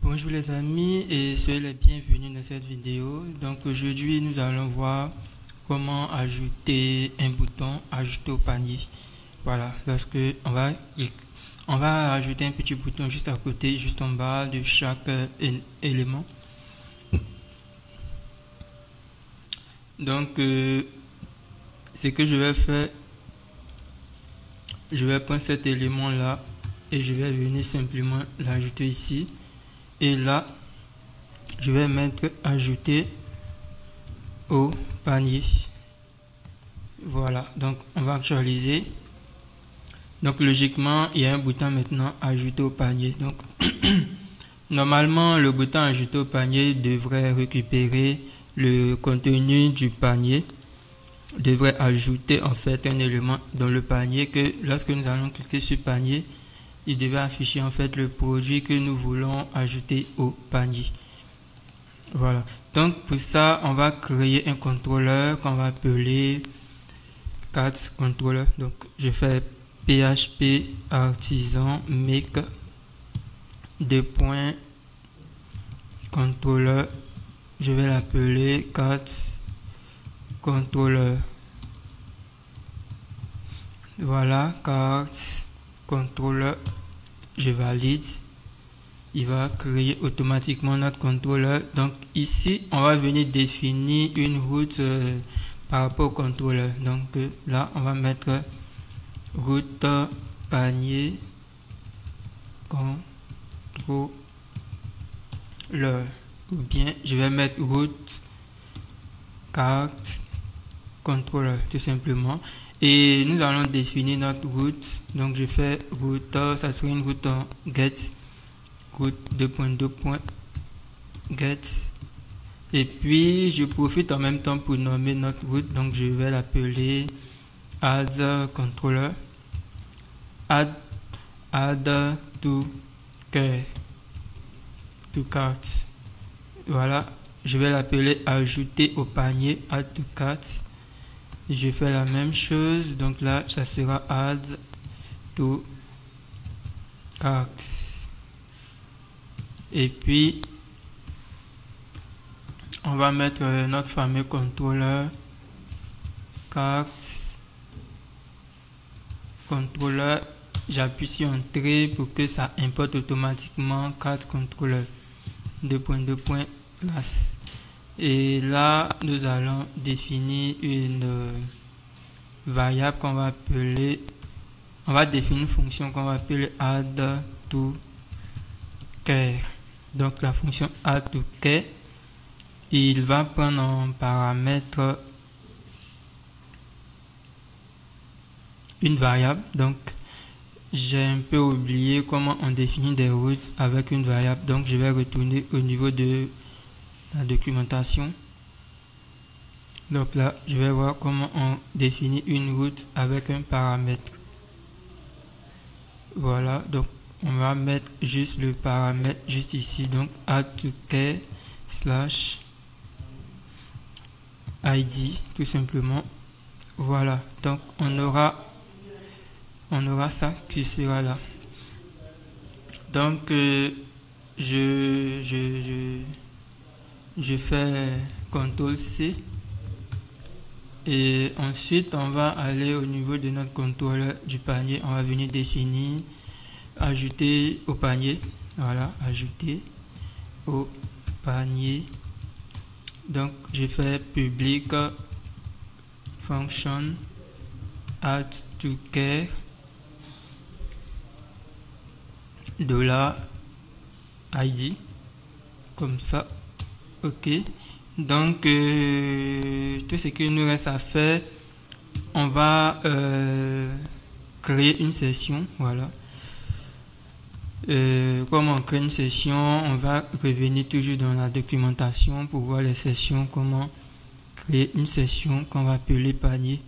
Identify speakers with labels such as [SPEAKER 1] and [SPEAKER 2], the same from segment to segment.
[SPEAKER 1] Bonjour les amis et soyez les bienvenus dans cette vidéo. Donc aujourd'hui nous allons voir comment ajouter un bouton ajouter au panier. Voilà, lorsque on va ajouter un petit bouton juste à côté, juste en bas de chaque élément. Donc ce que je vais faire, je vais prendre cet élément là et je vais venir simplement l'ajouter ici. Et là, je vais mettre ajouter au panier. Voilà, donc on va actualiser. Donc logiquement, il y a un bouton maintenant ajouter au panier. Donc normalement, le bouton ajouter au panier devrait récupérer le contenu du panier, devrait ajouter en fait un élément dans le panier que lorsque nous allons cliquer sur panier, il devait afficher en fait le produit que nous voulons ajouter au panier. Voilà, donc pour ça on va créer un contrôleur qu'on va appeler cards controller. Donc je fais php artisan make .controller, je vais l'appeler cards controller. Voilà, cards controller, je valide, il va créer automatiquement notre contrôleur. Donc ici on va venir définir une route par rapport au contrôleur. Donc là on va mettre route panier contrôleur, ou bien je vais mettre route carte contrôleur tout simplement. Et nous allons définir notre route. Donc je fais route, ça serait une route en get, route 2.2.get. Et puis je profite en même temps pour nommer notre route. Donc je vais l'appeler add controller, add to cart. Voilà, je vais l'appeler ajouter au panier, add to cart. Je fais la même chose, donc là ça sera add to cart. Et puis on va mettre notre fameux contrôleur cart contrôleur. J'appuie sur entrée pour que ça importe automatiquement cart contrôleur 2.2.class. Et là nous allons définir une variable qu'on va appeler, on va définir une fonction qu'on va appeler add to char. Donc la fonction add to char, il va prendre en paramètre une variable. Donc j'ai un peu oublié comment on définit des routes avec une variable, donc je vais retourner au niveau de la documentation. Donc là je vais voir comment on définit une route avec un paramètre. Voilà, donc on va mettre juste le paramètre juste ici, donc add to char slash id tout simplement. Voilà, donc on aura ça qui sera là. Donc je fais CTRL C et ensuite on va aller au niveau de notre contrôleur du panier. On va venir définir ajouter au panier. Voilà, ajouter au panier. Donc je fais public function add to char $id comme ça. Ok, donc tout ce qu'il nous reste à faire, on va créer une session. Voilà, comment on crée une session, on va revenir toujours dans la documentation pour voir les sessions, comment créer une session qu'on va appeler panier.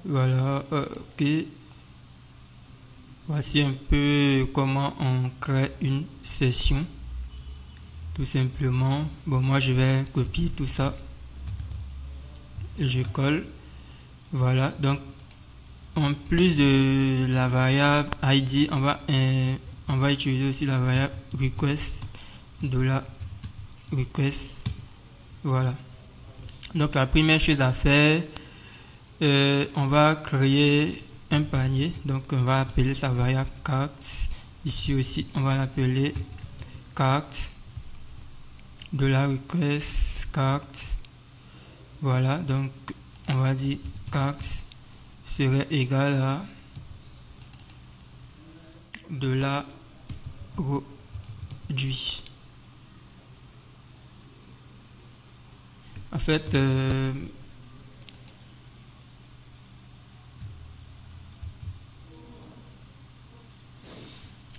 [SPEAKER 1] Voilà, ok, voici un peu comment on crée une session tout simplement. Bon, moi je vais copier tout ça et je colle. Voilà, donc en plus de la variable id, on va on va utiliser aussi la variable request $request. Voilà. Donc la première chose à faire, on va créer un panier. Donc on va appeler sa variable cart. Ici aussi on va l'appeler cart $request cart. Voilà, donc on va dire cart serait égal à $produit. En fait,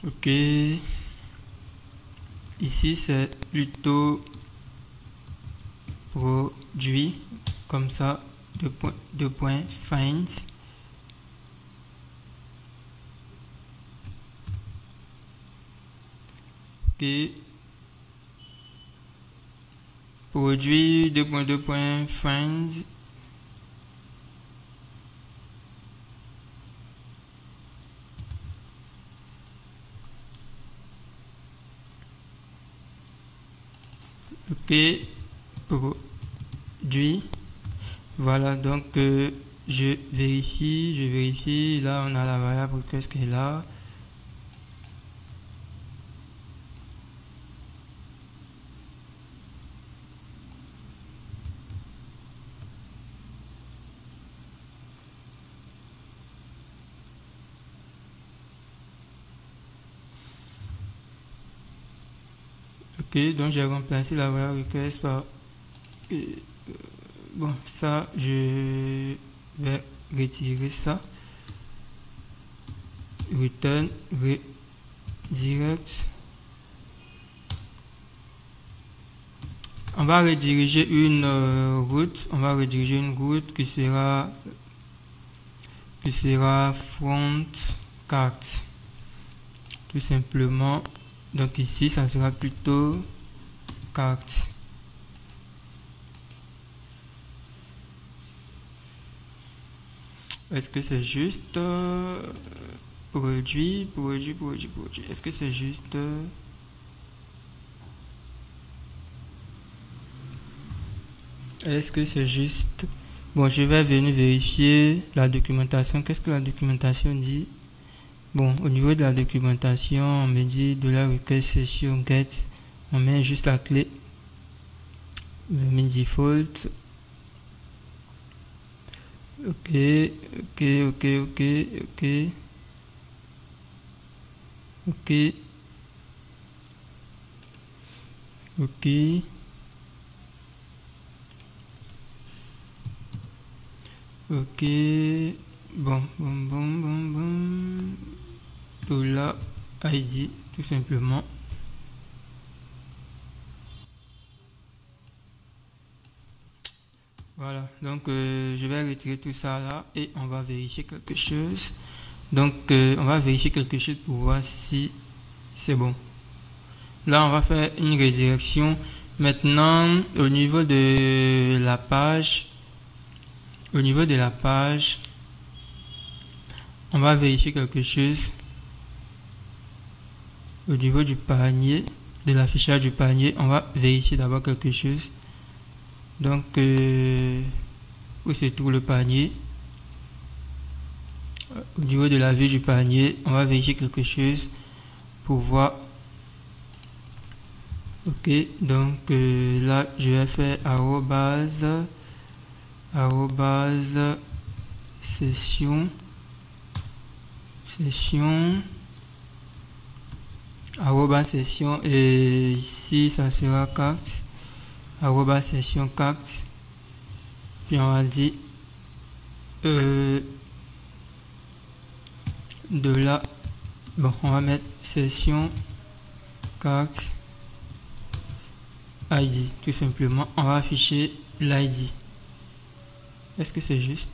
[SPEAKER 1] ok, ici c'est plutôt produit, comme ça, deux points finds. Ok, produit, deux points finds. Ok, produit. Voilà, donc je vérifie. Là, on a la variable request qui est là. Ok, donc j'ai remplacé la variable request par bon, ça je vais retirer ça. Return redirect. On va rediriger une route. On va rediriger une route qui sera front cart. Tout simplement. Donc ici, ça sera plutôt cart. Est-ce que c'est juste produit? Est-ce que c'est juste bon, je vais venir vérifier la documentation. Qu'est-ce que la documentation dit? Bon, au niveau de la documentation, on me dit $request session get. On met juste la clé. Je mets default. Ok. Bon. Dollar ID, tout simplement. Voilà, donc je vais retirer tout ça là et on va vérifier quelque chose. Donc on va vérifier quelque chose pour voir si c'est bon. Là on va faire une redirection. Maintenant au niveau de la page, on va vérifier quelque chose. Au niveau du panier, de l'affichage du panier, on va vérifier d'abord quelque chose. Donc où se trouve le panier? Au niveau de la vue du panier, on va vérifier quelque chose pour voir. Ok, donc là je vais faire session et ici ça sera carte session carte, puis on va dire bon, on va mettre session carte ID, tout simplement. On va afficher l'ID. Est-ce que c'est juste?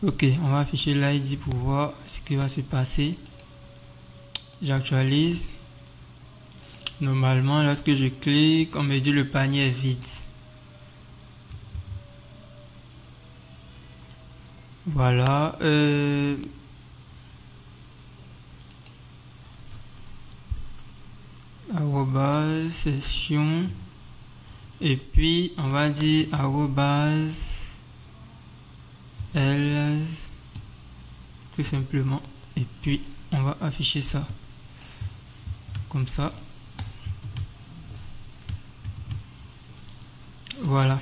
[SPEAKER 1] Ok, on va afficher l'ID pour voir ce qui va se passer. J'actualise. Normalement, lorsque je clique, on me dit le panier est vide. Voilà. arrobase session, et puis on va dire arrobase else, tout simplement, et puis on va afficher ça comme ça. Voilà.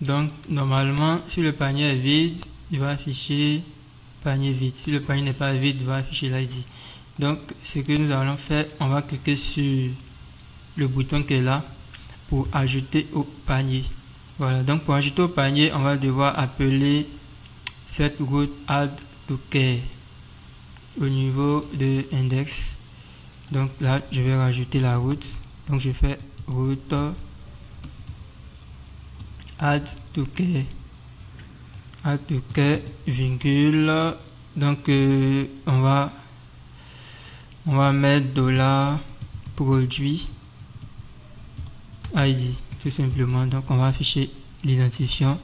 [SPEAKER 1] Donc normalement, si le panier est vide, il va afficher panier vide. Si le panier n'est pas vide, il va afficher l'ID. Donc ce que nous allons faire, on va cliquer sur le bouton qui est là pour ajouter au panier. Voilà, donc pour ajouter au panier, on va devoir appeler cette route add to care au niveau de index. Donc là, je vais rajouter la route. Donc je fais route add to care, virgule. Donc on va mettre $ produit ID tout simplement. Donc on va afficher l'identifiant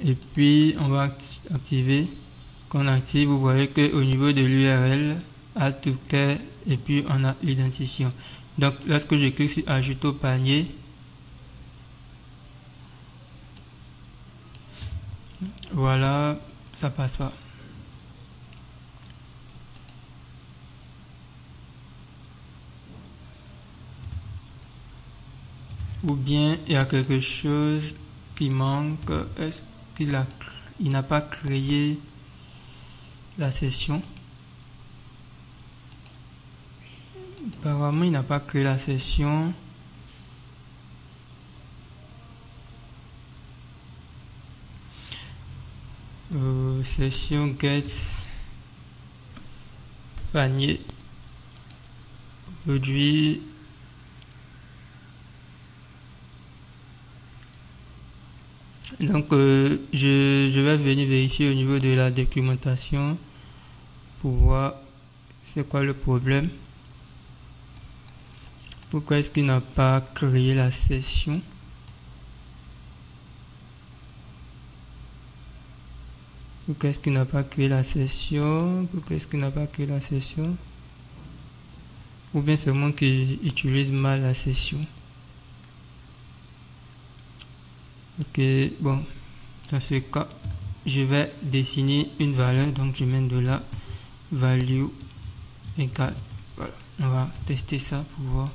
[SPEAKER 1] et puis on va activer. Quand on active, vous voyez que au niveau de l'URL add to care, et puis on a l'identifiant. Donc lorsque je clique sur ajouter au panier, voilà, ça passe pas. Ou bien il y a quelque chose qui manque. Est-ce qu'il n'a pas créé la session? Apparemment il n'a pas créé la session. Session get panier produit. Donc je vais venir vérifier au niveau de la documentation pour voir c'est quoi le problème. Pourquoi est-ce qu'il n'a pas créé la session? Pourquoi est-ce qu'il n'a pas créé la session? Pourquoi est-ce qu'il n'a pas créé la session? Ou bien c'est moi qui utilise mal la session. Ok, bon, dans ce cas, je vais définir une valeur. Donc je mets $ value égale. Voilà, on va tester ça pour voir.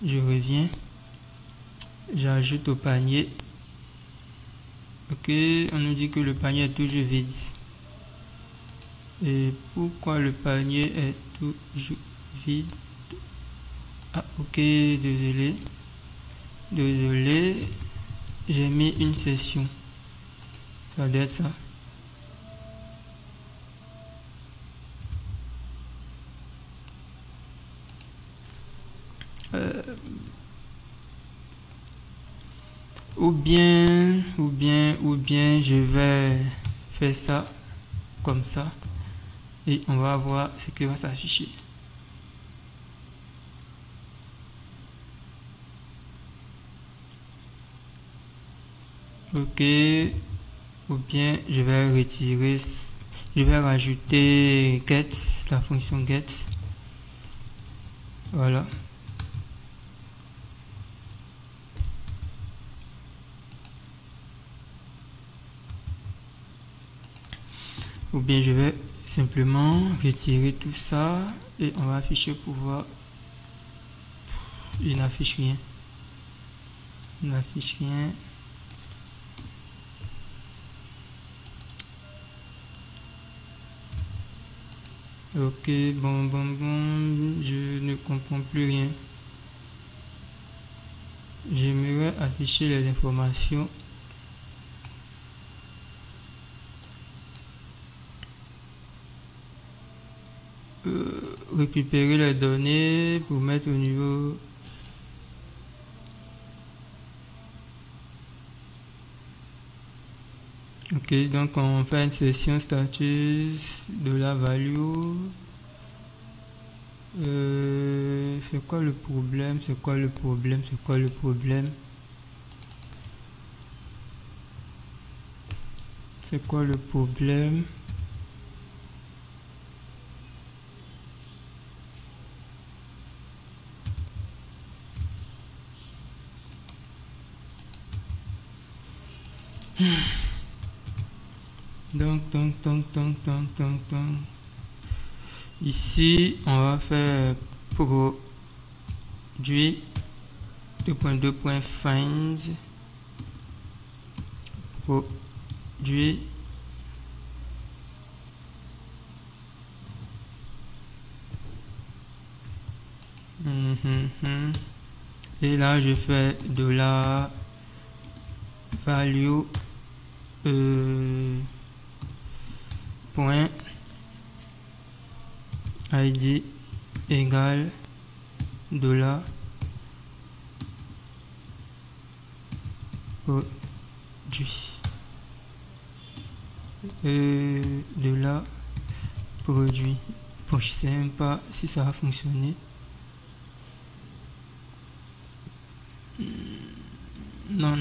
[SPEAKER 1] Je reviens, j'ajoute au panier. Ok, on nous dit que le panier est toujours vide. Et pourquoi le panier est toujours vide? Ah, ok, désolé, j'ai mis une session. Ça doit être ça. Ou bien je vais faire ça comme ça et on va voir ce qui va s'afficher. Ok, ou bien je vais retirer, je vais rajouter get, la fonction get. Voilà. Ou bien je vais simplement retirer tout ça et on va afficher pour voir. Il n'affiche rien. Il n'affiche rien. Ok, bon, je ne comprends plus rien. J'aimerais afficher les informations. Récupérer les données pour mettre au niveau. Ok, donc on fait une session status de la value. C'est quoi le problème? C'est quoi le problème? C'est quoi le problème? C'est quoi le problème? Donc. Ici, on va faire produit 2.2.find produit et là je fais $value point id égale $produit produit. Bon, je sais même pas si ça va fonctionner. Non.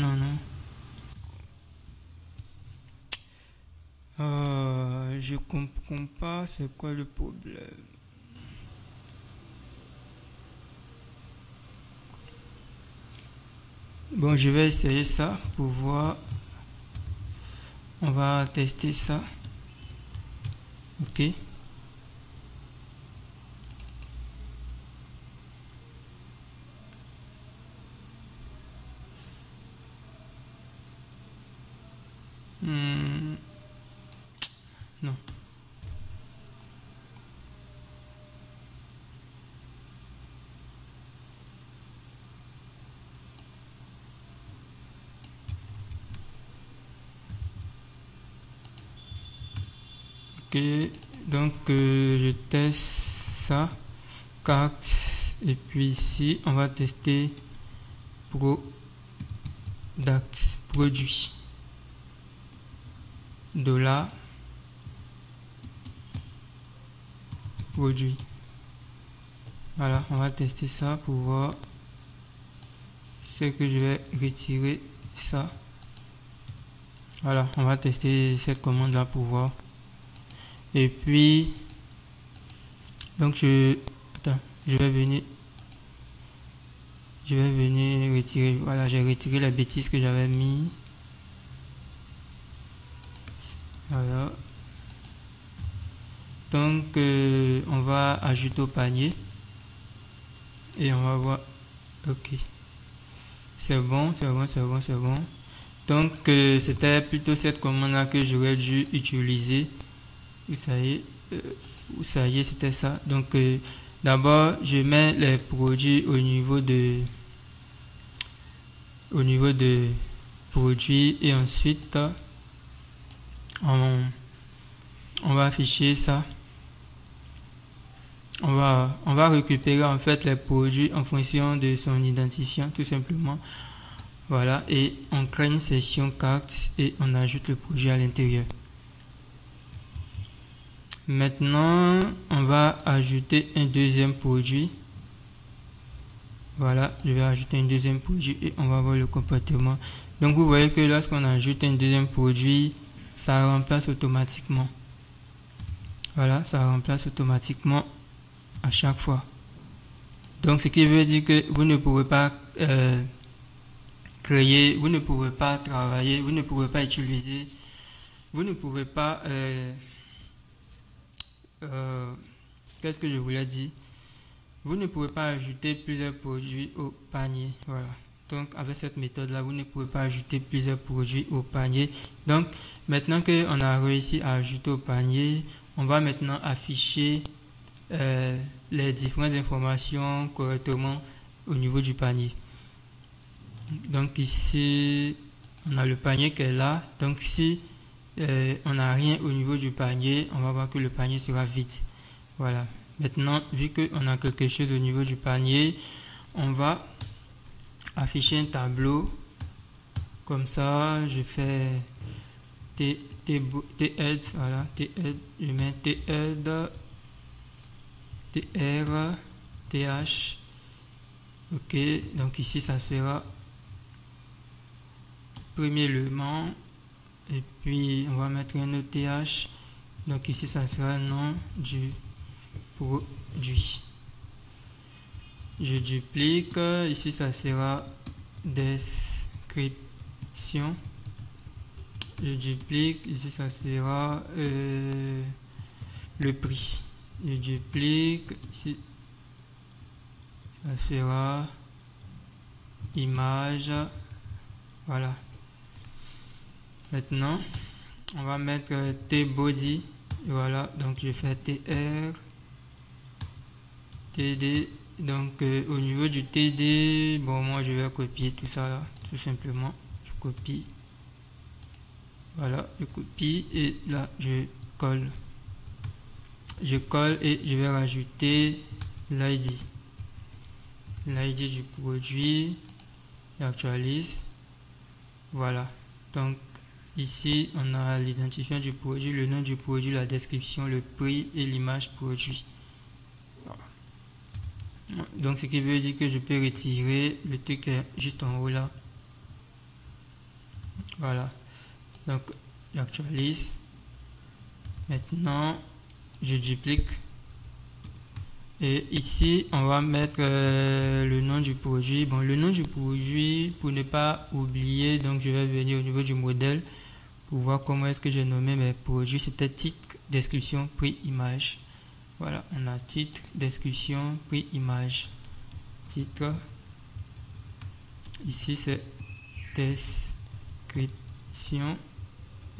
[SPEAKER 1] Je comprends pas c'est quoi le problème. Bon, je vais essayer ça pour voir. On va tester ça. Ok. Non. Ok, donc je teste ça, carte, et puis ici on va tester produit. Produit. Voilà, on va tester ça pour voir ce que je vais retirer ça. Voilà, on va tester cette commande là pour voir. Et puis donc je vais venir retirer. Voilà, j'ai retiré la bêtise que j'avais mis. Voilà. Donc on va ajouter au panier et on va voir. Ok, c'est bon. Donc c'était plutôt cette commande là que j'aurais dû utiliser. Vous savez, c'était ça. Donc d'abord je mets les produits au niveau de produits et ensuite on va afficher ça. On va récupérer en fait les produits en fonction de son identifiant tout simplement. Voilà, et on crée une session carte et on ajoute le produit à l'intérieur. Maintenant on va ajouter un deuxième produit. Voilà, je vais ajouter un deuxième produit et on va voir le comportement. Donc vous voyez que lorsqu'on ajoute un deuxième produit, ça remplace automatiquement. Voilà, ça remplace automatiquement à chaque fois. Donc ce qui veut dire que vous ne pouvez pas créer, vous ne pouvez pas travailler, vous ne pouvez pas utiliser, vous ne pouvez pas qu'est-ce que je voulais dire, vous ne pouvez pas ajouter plusieurs produits au panier. Voilà, donc avec cette méthode là vous ne pouvez pas ajouter plusieurs produits au panier. Donc maintenant que on a réussi à ajouter au panier, on va maintenant afficher les différentes informations correctement au niveau du panier. Donc ici on a le panier qui est là. Donc si on n'a rien au niveau du panier, on va voir que le panier sera vide. Voilà, maintenant vu qu'on a quelque chose au niveau du panier, on va afficher un tableau comme ça. Je fais T-head, voilà, T-head, je mets T-head, TR, TH. Ok, donc ici ça sera premier élément et puis on va mettre un autre TH. Donc ici ça sera le nom du produit. Je duplique, ici ça sera description. je duplique, ici ça sera le prix. Je duplique, ici ça sera image. Voilà. Maintenant, on va mettre tbody. Voilà, donc je fais tr, td. Donc au niveau du td, bon, moi je vais copier tout ça là, tout simplement. Je copie. Voilà, je copie et là je colle. Je colle et je vais rajouter l'ID. L'ID du produit. J'actualise. Voilà. Donc ici on a l'identifiant du produit, le nom du produit, la description, le prix et l'image produit. Voilà. Donc ce qui veut dire que je peux retirer le truc juste en haut là. Voilà. Donc j'actualise. Maintenant je duplique. Et ici, on va mettre le nom du produit. Bon, le nom du produit, pour ne pas oublier, donc je vais venir au niveau du modèle pour voir comment est-ce que j'ai nommé mes produits. C'était titre, description, prix, image. Voilà, on a titre, description, prix, image. Titre. Ici, c'est description.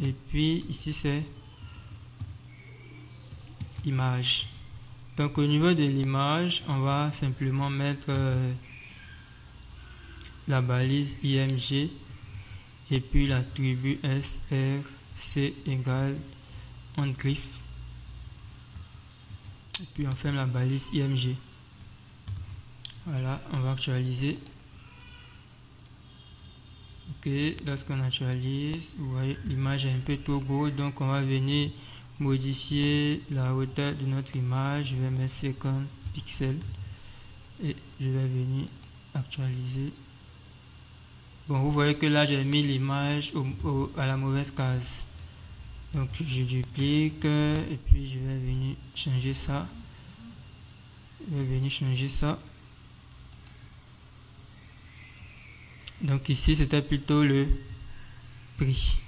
[SPEAKER 1] Et puis, ici, c'est image. Donc au niveau de l'image, on va simplement mettre la balise img et puis l'attribut src égale onGriff. Et puis on ferme la balise img. Voilà, on va actualiser. Ok, lorsqu'on actualise, vous voyez l'image est un peu trop gros, donc on va venir modifier la hauteur de notre image. Je vais mettre 50 pixels et je vais venir actualiser. Bon, vous voyez que là j'ai mis l'image à la mauvaise case, donc je duplique et puis je vais venir changer ça. Donc ici c'était plutôt le prix.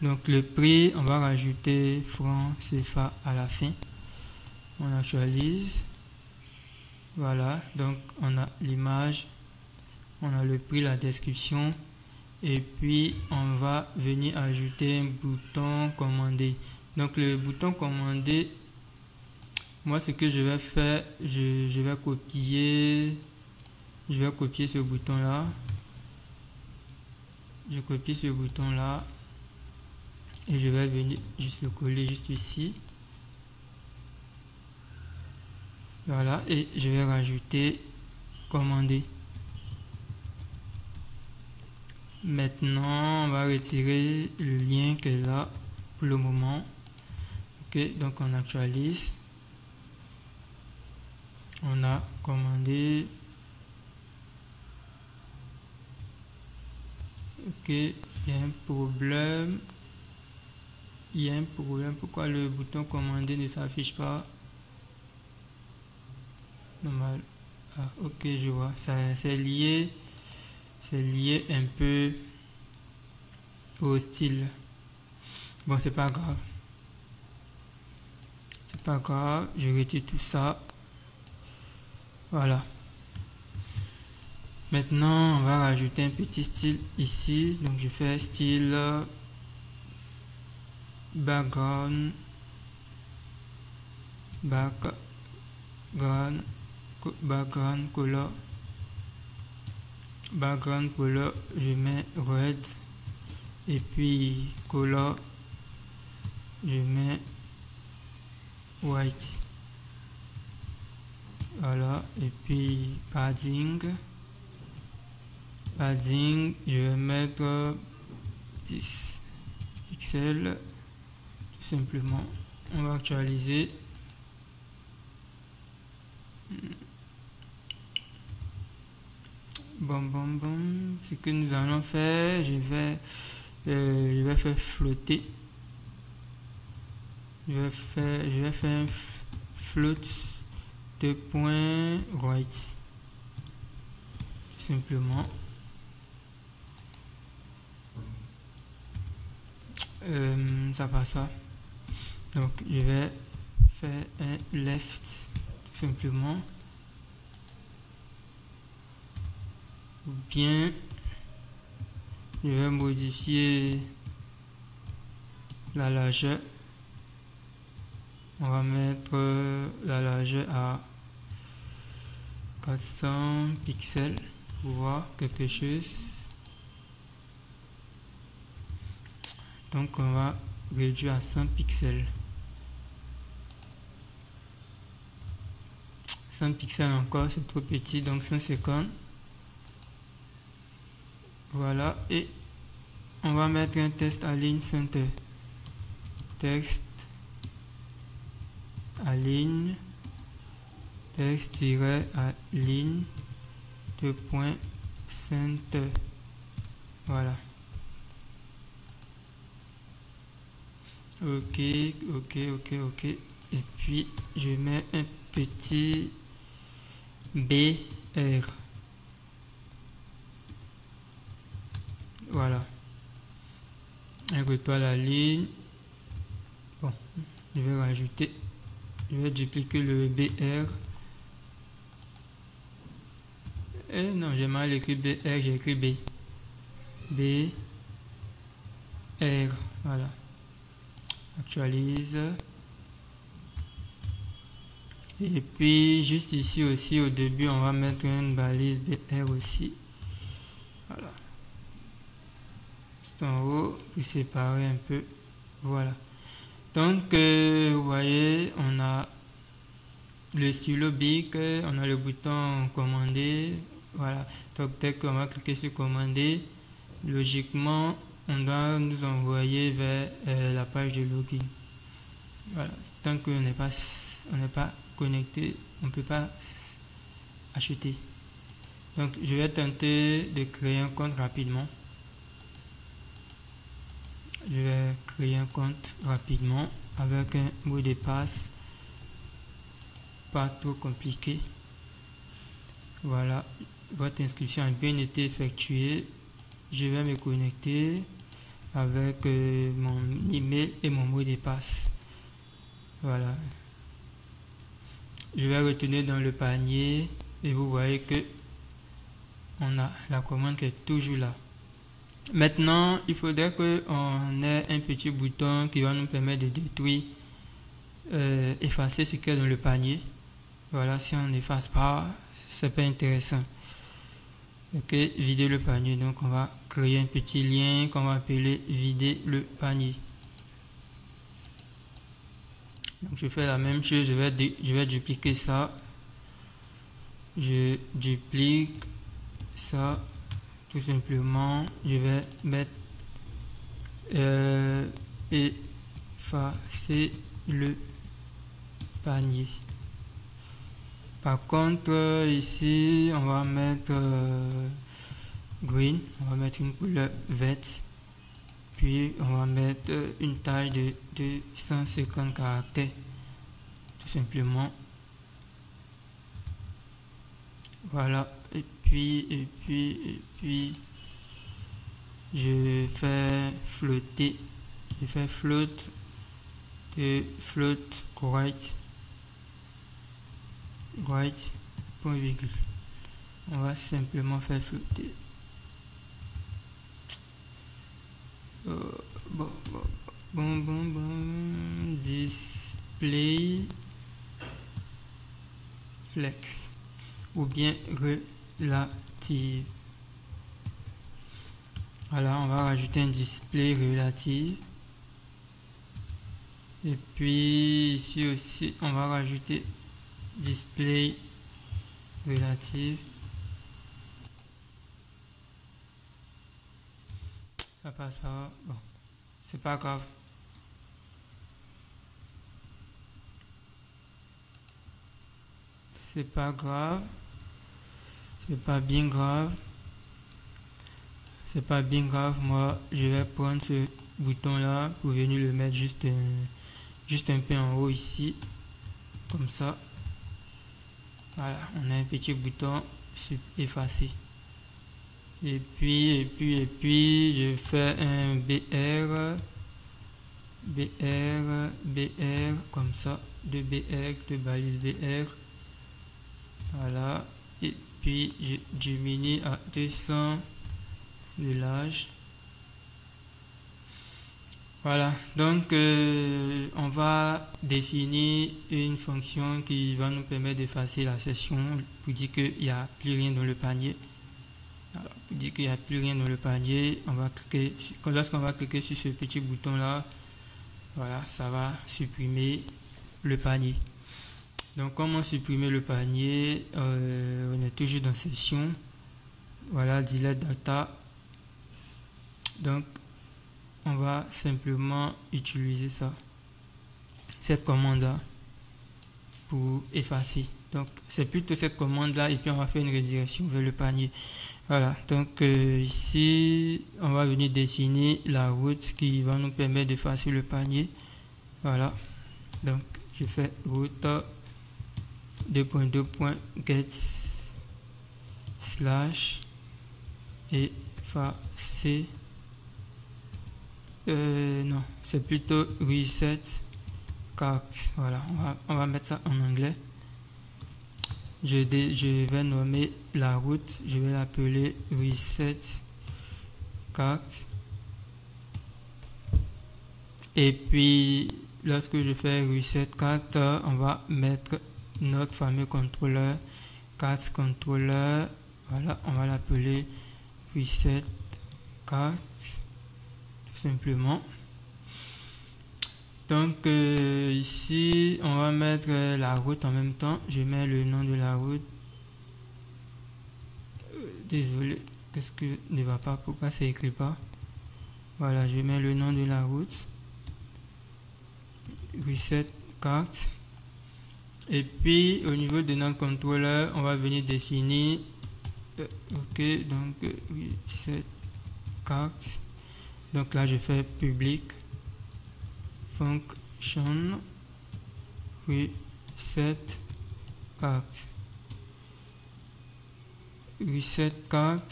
[SPEAKER 1] Donc le prix, on va rajouter francs CFA à la fin. On actualise. Voilà, donc on a l'image, on a le prix, la description. Et puis on va venir ajouter un bouton commander. Donc le bouton commander, moi ce que je vais faire, je vais copier ce bouton là. Je copie ce bouton là. Et je vais venir juste le coller juste ici. Voilà, et je vais rajouter commander. Maintenant, on va retirer le lien qui est là pour le moment. Ok, donc on actualise. On a commandé. Ok, il y a un problème. Pourquoi le bouton commander ne s'affiche pas? Normal. Ah, ok, je vois. C'est lié un peu au style. Bon, c'est pas grave. Je retire tout ça. Voilà. Maintenant, on va rajouter un petit style ici. Donc, je fais style background color. Background color, je mets red. Et puis color, je mets white. Voilà, et puis padding, je vais mettre 10 pixels tout simplement. On va actualiser. Bon, ce que nous allons faire, je vais faire flotter. Je vais faire un float de point right tout simplement. ça passe pas. Donc je vais faire un left tout simplement, ou bien je vais modifier la largeur. On va mettre la largeur à 400 pixels pour voir quelque chose. Donc on va réduire à 100 pixels. 100 pixels encore, c'est trop petit, donc 150. Voilà, et on va mettre un test align center. Texte align texte-align 2 points center. Voilà. Ok. Et puis je mets un petit BR. Voilà. Un étoile à la ligne. Bon, je vais dupliquer le BR. Et non, j'ai mal écrit BR, j'ai écrit B. BR. Voilà. Actualise. Et puis juste ici aussi au début on va mettre une balise BR aussi. Voilà. C'est en haut pour séparer un peu. Voilà. Donc vous voyez, on a le stylo bic, on a le bouton commander. Voilà. Donc dès qu'on va cliquer sur commander, logiquement on doit nous envoyer vers la page de login. Voilà. Tant qu'on n'est pas connecté, on ne peut pas acheter. Donc je vais tenter de créer un compte rapidement. Je vais créer un compte rapidement avec un mot de passe pas trop compliqué. Voilà, votre inscription a bien été effectuée. Je vais me connecter avec mon email et mon mot de passe. Voilà, je vais retourner dans le panier et vous voyez que on a la commande qui est toujours là. Maintenant, il faudrait qu'on ait un petit bouton qui va nous permettre de détruire, effacer ce qu'il y a dans le panier. Voilà, si on n'efface pas, c'est pas intéressant. Ok, vider le panier. Donc, on va créer un petit lien qu'on va appeler vider le panier. Donc, je fais la même chose. Je vais dupliquer ça. Je duplique ça. Tout simplement, je vais mettre effacer le panier. Par contre, ici, on va mettre green, on va mettre une couleur verte, puis on va mettre une taille de 250 caractères, tout simplement. Voilà. Et puis je fais flotter, float right point virgule. On va simplement faire flotter. Display flex ou bien relative. Voilà, on va rajouter un display relative. Et puis ici aussi, on va rajouter display relative. Ça passe pas. Bon, c'est pas grave. C'est pas grave. C'est pas bien grave. C'est pas bien grave. Moi, je vais prendre ce bouton là pour venir le mettre juste un peu en haut ici. Comme ça. Voilà, on a un petit bouton sur effacer. Et puis, je fais un BR. BR, BR, comme ça, 2 BR, 2 balises BR. Voilà. Et puis, je diminue à 200 de large. Voilà, donc on va définir une fonction qui va nous permettre d'effacer la session pour dire qu'il n'y a plus rien dans le panier. Alors, pour dire qu'il n'y a plus rien dans le panier, on va cliquer, lorsqu'on va cliquer sur ce petit bouton là, voilà, ça va supprimer le panier. Donc comment supprimer le panier? On est toujours dans session. Voilà, delete data. Donc on va simplement utiliser ça, cette commande là, pour effacer. Donc c'est plutôt cette commande là, et puis on va faire une redirection vers le panier. Voilà, donc ici on va venir définir la route qui va nous permettre d'effacer le panier. Voilà, donc je fais route 2.2.get slash effacer. Non, c'est plutôt reset cart. Voilà, on va mettre ça en anglais. Je vais nommer la route, je vais l'appeler reset cart. Et puis lorsque je fais reset cart, on va mettre notre fameux contrôleur cart controller. Voilà, on va l'appeler reset cart simplement. Donc ici on va mettre la route en même temps. Je mets le nom de la route. Désolé, qu'est-ce que ne va pas, pourquoi ça écrit pas? Voilà, je mets le nom de la route, reset cart. Et puis au niveau de notre contrôleur, on va venir définir ok, donc reset cart. Donc là je fais public function reset cart. Reset cart.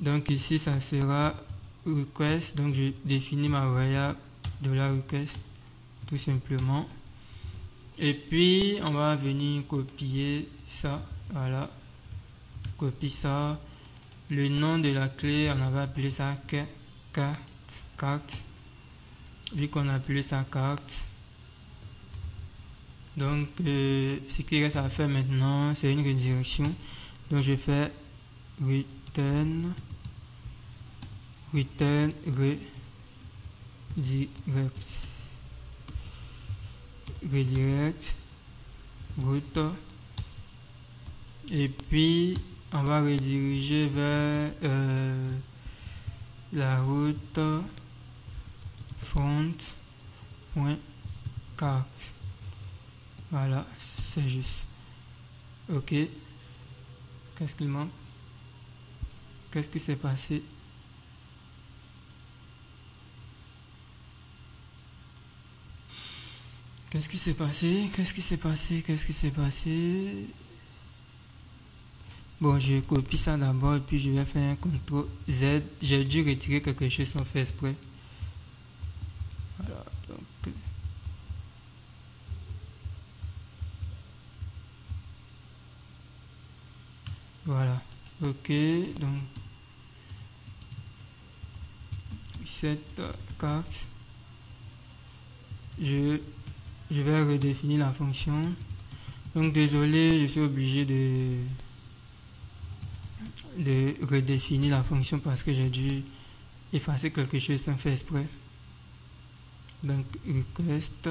[SPEAKER 1] Donc ici ça sera request. Donc je définis ma variable de la request tout simplement. Et puis on va venir copier ça. Voilà, copie ça. Le nom de la clé, on avait appelé ça carte, vu qu'on a appelé ça carte. Donc ce qu'il reste à faire maintenant, c'est une redirection. Donc je fais return redirect route, et puis on va rediriger vers la route front.cart. Voilà, c'est juste. Ok, qu'est-ce qu'il manque? Qu'est-ce qui s'est passé? Qu'est-ce qui s'est passé? Qu'est-ce qui s'est passé? Qu'est-ce qui s'est passé? Bon, je copie ça d'abord et puis je vais faire un CTRL Z. J'ai dû retirer quelque chose sans faire exprès. Voilà, donc voilà. Ok, donc cette carte, je vais redéfinir la fonction. Donc désolé, je suis obligé de redéfinir la fonction parce que j'ai dû effacer quelque chose sans faire exprès. Donc request,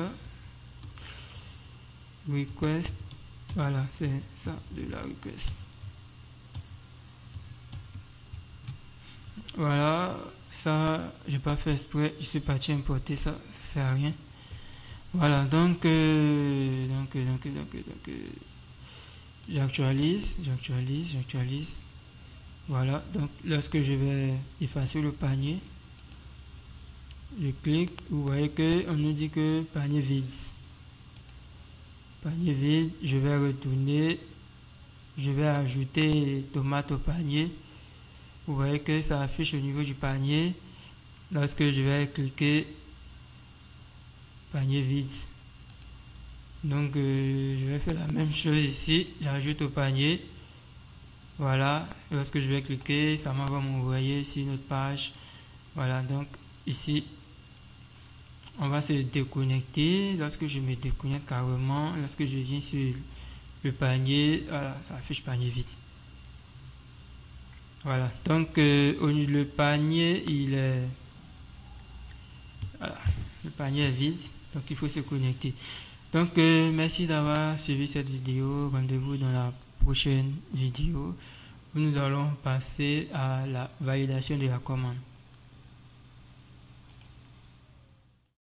[SPEAKER 1] voilà, c'est ça de la request. Voilà, ça j'ai pas fait exprès, je suis parti importer ça, ça sert à rien. Voilà, donc j'actualise. Voilà, donc lorsque je vais effacer le panier, je clique, vous voyez que on nous dit que panier vide. Panier vide, je vais retourner, je vais ajouter tomate au panier. Vous voyez que ça affiche au niveau du panier. Lorsque je vais cliquer panier vide. Donc je vais faire la même chose ici, j'ajoute au panier. Voilà, lorsque je vais cliquer, ça va m'envoyer sur notre page. Voilà, donc ici on va se déconnecter. Lorsque je me déconnecte carrément, lorsque je viens sur le panier, voilà, ça affiche panier vide. Voilà, donc le panier il est voilà, le panier est vide, donc il faut se connecter. Donc merci d'avoir suivi cette vidéo. Rendez-vous dans la prochaine vidéo où nous allons passer à la validation de la commande.